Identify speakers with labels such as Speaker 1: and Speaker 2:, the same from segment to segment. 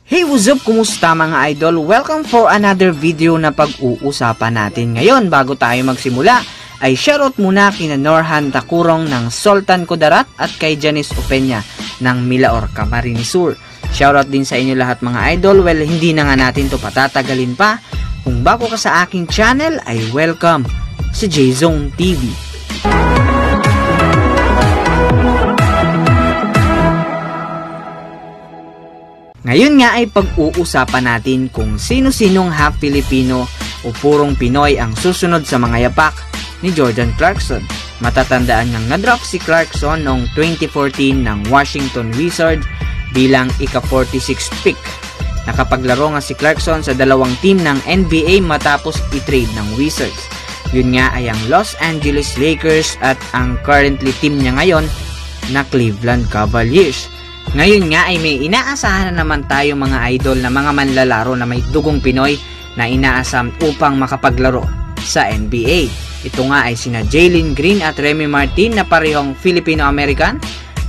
Speaker 1: Hey, what's up? Kumusta mga idol? Welcome for another video na pag-uusapan natin ngayon. Bago tayo magsimula, ay shoutout muna kina Norhan Takurong ng Sultan Kudarat at kay Janice Opeña ng Milaor, Camarines Sur. Shoutout din sa inyo lahat mga idol. Well, hindi na nga natin to patatagalin pa. Kung bago ka sa aking channel, ay welcome sa J-Zone TV. Ngayon nga ay pag-uusapan natin kung sino-sinong half Filipino o purong Pinoy ang susunod sa mga yapak ni Jordan Clarkson. Matatandaan ngang na-draft si Clarkson noong 2014 ng Washington Wizards bilang ika-46 pick. Nakapaglaro nga si Clarkson sa dalawang team ng NBA matapos i-trade ng Wizards. Yun nga ay ang Los Angeles Lakers at ang currently team niya ngayon na Cleveland Cavaliers. Ngayon nga ay may inaasahan na naman tayo mga idol na mga manlalaro na may dugong Pinoy na inaasam upang makapaglaro sa NBA. Ito nga ay sina Jalen Green at Remy Martin na parehong Filipino-American,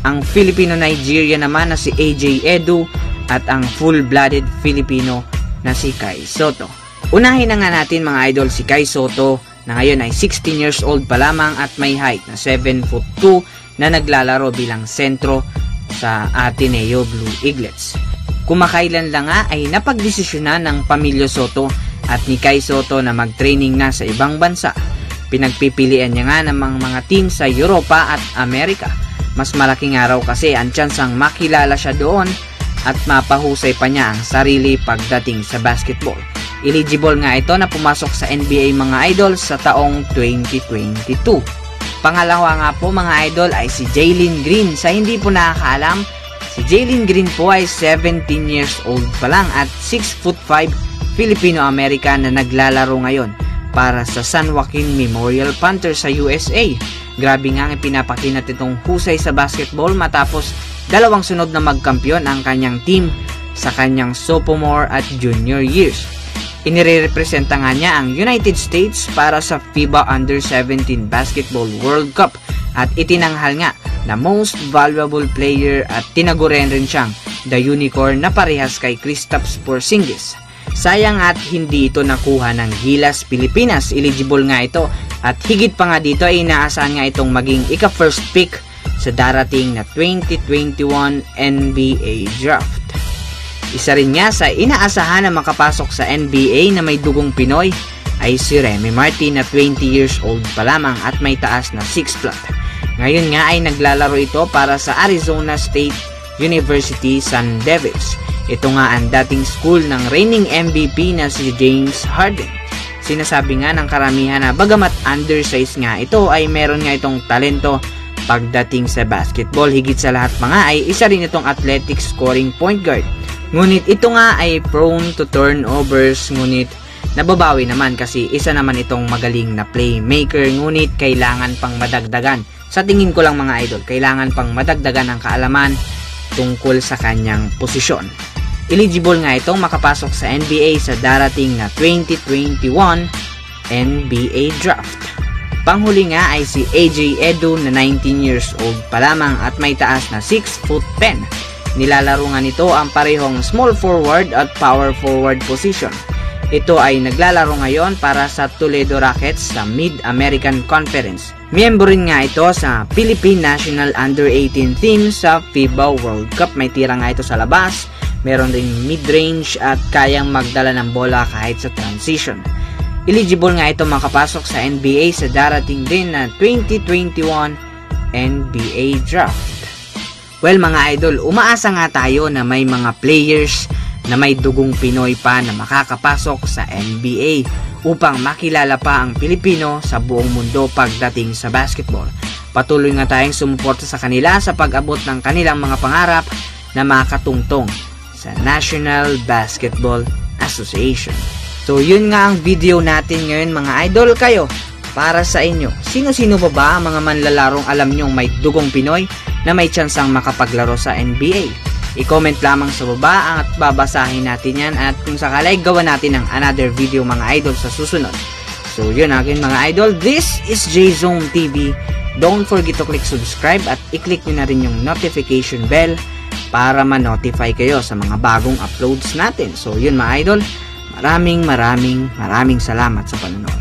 Speaker 1: ang Filipino-Nigeria naman na si AJ Edu at ang full-blooded Filipino na si Kai Sotto. Unahin na nga natin mga idol si Kai Sotto na ngayon ay 16 years old pa lamang at may height na 7'2" na naglalaro bilang sentro sa Ateneo Blue Eaglets. Kumakailan lang nga ay napagdesisyonan ng pamilya Sotto at ni Kai Sotto na mag-training na sa ibang bansa. Pinagpipilian niya nga ng mga team sa Europa at Amerika. Mas malaking araw kasi ang tsansang makilala siya doon at mapahusay pa niya ang sarili pagdating sa basketball. Eligible nga ito na pumasok sa NBA mga idol sa taong 2022. Pangalawa nga po mga idol ay si Jalen Green. Sa hindi po nakakaalam, si Jalen Green po ay 17 years old pa lang at 6'5" Filipino-American na naglalaro ngayon para sa San Joaquin Memorial Panthers sa USA. Grabe nga ang pinapakinat itong husay sa basketball matapos dalawang sunod na magkampiyon ang kanyang team sa kanyang sophomore at junior years. Inirepresenta nga niya ang United States para sa FIBA Under-17 Basketball World Cup at itinanghal nga na most valuable player at tinaguren rin siyang the unicorn na parehas kay Kristaps Porzingis. Sayang at hindi ito nakuha ng Gilas Pilipinas. Eligible nga ito at higit pa nga dito ay inaasahan nga itong maging ika-first pick sa darating na 2021 NBA Draft. Isa rin nga sa inaasahan na makapasok sa NBA na may dugong Pinoy ay si Remy Martin na 20 years old pa lamang at may taas na 6 flat. Ngayon nga ay naglalaro ito para sa Arizona State University Sun Devils. Ito nga ang dating school ng reigning MVP na si James Harden. Sinasabi nga ng karamihan na bagamat undersized nga ito ay meron nga itong talento pagdating sa basketball. Higit sa lahat mga ay isa rin itong athletic scoring point guard. Ngunit ito nga ay prone to turnovers, ngunit nababawi naman kasi isa naman itong magaling na playmaker, ngunit kailangan pang madagdagan. Sa tingin ko lang mga idol, kailangan pang madagdagan ang kaalaman tungkol sa kanyang posisyon. Eligible nga itong makapasok sa NBA sa darating na 2021 NBA Draft. Panghuli nga ay si AJ Edu na 19 years old pa lamang at may taas na 6'10". Nilalaro nga nito ang parehong small forward at power forward position. Ito ay naglalaro ngayon para sa Toledo Rockets sa Mid-American Conference. Miyembro rin nga ito sa Philippine National Under-18 team sa FIBA World Cup. May tira nga ito sa labas, meron ring mid-range at kayang magdala ng bola kahit sa transition. Eligible nga ito makapasok sa NBA sa darating din na 2021 NBA Draft. Well mga idol, umaasa nga tayo na may mga players na may dugong Pinoy pa na makakapasok sa NBA upang makilala pa ang Pilipino sa buong mundo pagdating sa basketball. Patuloy nga tayong sumuporta sa kanila sa pag-abot ng kanilang mga pangarap na makatungtong sa National Basketball Association. So yun nga ang video natin ngayon mga idol. Kayo, para sa inyo, sino-sino ba ang mga manlalarong alam nyong may dugong Pinoy na may tsansang makapaglaro sa NBA? I-comment lamang sa baba at babasahin natin yan at kung sakali gawa natin ng another video mga idol sa susunod. So yun again mga idol, this is J-Zone TV. Don't forget to click subscribe at i-click nyo na rin yung notification bell para ma-notify kayo sa mga bagong uploads natin. So yun mga idol, maraming salamat sa panonood.